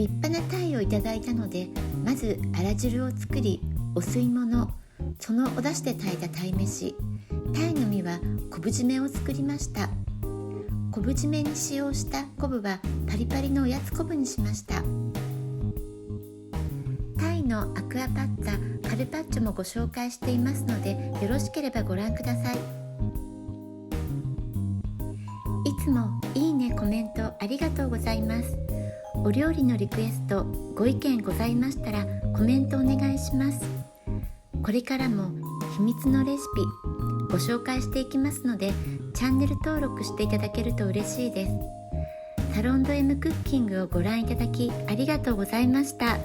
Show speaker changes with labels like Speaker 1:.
Speaker 1: 立派な鯛をいただいたので、まずあら汁を作り、お吸い物、そのお出汁で炊いた鯛飯、鯛の身は昆布締めを作りました。昆布締めに使用した昆布はパリパリのおやつ昆布にしました。鯛のアクアパッツァ、カルパッチョもご紹介していますので、よろしければご覧ください。いつもいいね、コメントありがとうございます。お料理のリクエスト、ご意見ございましたらコメントお願いします。これからも秘密のレシピご紹介していきますので、チャンネル登録していただけると嬉しいです。サロンド M クッキングをご覧いただきありがとうございました。